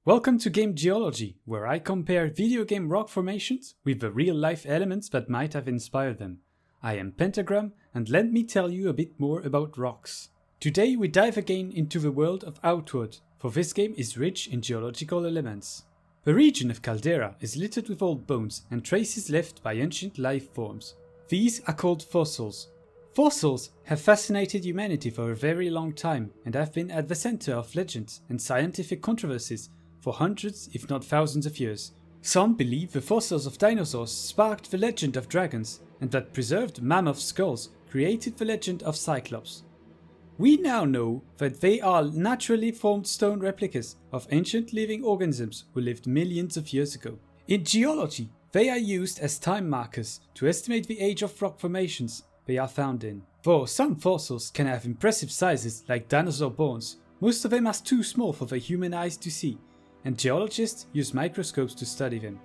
Welcome to Game Geology, where I compare video game rock formations with the real-life elements that might have inspired them. I am Pentagram, and let me tell you a bit more about rocks. Today we dive again into the world of Outward, for this game is rich in geological elements. The region of Caldera is littered with old bones and traces left by ancient life forms. These are called fossils. Fossils have fascinated humanity for a very long time and have been at the center of legends and scientific controversies for hundreds if not thousands of years. Some believe the fossils of dinosaurs sparked the legend of dragons, and that preserved mammoth skulls created the legend of Cyclops. We now know that they are naturally formed stone replicas of ancient living organisms who lived millions of years ago. In geology, they are used as time markers to estimate the age of rock formations they are found in. For some fossils can have impressive sizes like dinosaur bones, most of them are too small for the human eyes to see, and geologists use microscopes to study them.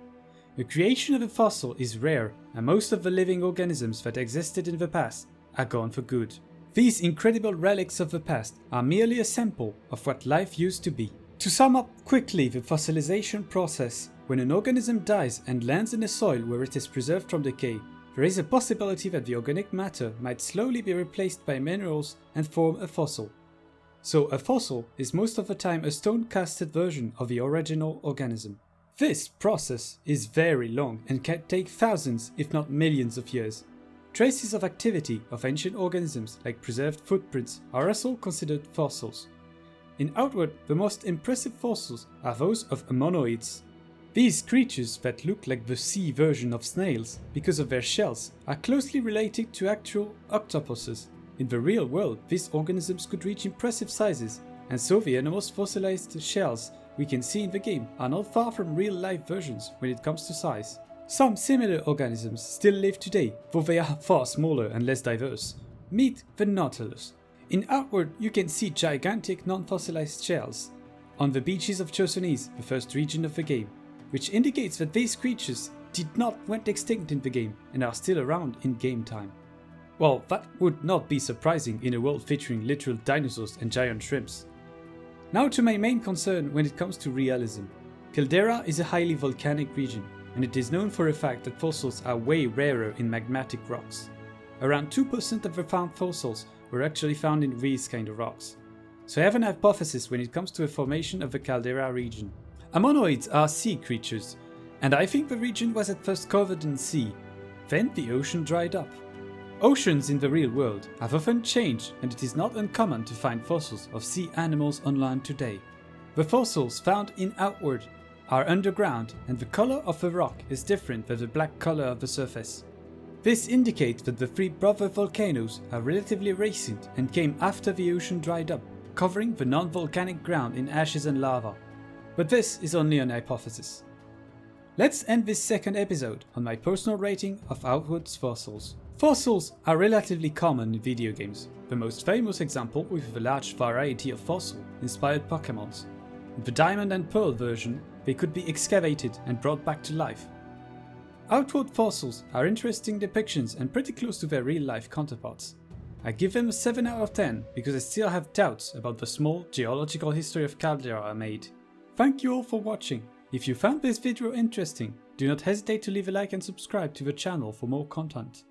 The creation of a fossil is rare, and most of the living organisms that existed in the past are gone for good. These incredible relics of the past are merely a sample of what life used to be. To sum up quickly the fossilization process, when an organism dies and lands in a soil where it is preserved from decay, there is a possibility that the organic matter might slowly be replaced by minerals and form a fossil. So a fossil is most of the time a stone-casted version of the original organism. This process is very long and can take thousands if not millions of years. Traces of activity of ancient organisms like preserved footprints are also considered fossils. In Outward, the most impressive fossils are those of Ammonoïds. These creatures that look like the sea version of snails because of their shells are closely related to actual octopuses. In the real world, these organisms could reach impressive sizes, and so the enormous fossilized shells we can see in the game are not far from real-life versions when it comes to size. Some similar organisms still live today, though they are far smaller and less diverse. Meet the Nautilus. In Outward, you can see gigantic non-fossilized shells on the beaches of Chersonese, the first region of the game, which indicates that these creatures did not went extinct in the game and are still around in game time. Well, that would not be surprising in a world featuring literal dinosaurs and giant shrimps. Now to my main concern when it comes to realism. Caldera is a highly volcanic region, and it is known for the fact that fossils are way rarer in magmatic rocks. Around 2% of the found fossils were actually found in these kind of rocks. So I have an hypothesis when it comes to the formation of the Caldera region. Ammonoids are sea creatures, and I think the region was at first covered in sea, then the ocean dried up. Oceans in the real world have often changed, and it is not uncommon to find fossils of sea animals on land today. The fossils found in Outward are underground, and the color of the rock is different than the black color of the surface. This indicates that the three brother volcanoes are relatively recent and came after the ocean dried up, covering the non-volcanic ground in ashes and lava. But this is only an hypothesis. Let's end this second episode on my personal rating of Outward's fossils. Fossils are relatively common in video games, the most famous example with the large variety of fossil-inspired Pokémons. In the Diamond and Pearl version, they could be excavated and brought back to life. Outward fossils are interesting depictions and pretty close to their real-life counterparts. I give them a 7 out of 10 because I still have doubts about the small geological history of Caldera I made. Thank you all for watching. If you found this video interesting, do not hesitate to leave a like and subscribe to the channel for more content.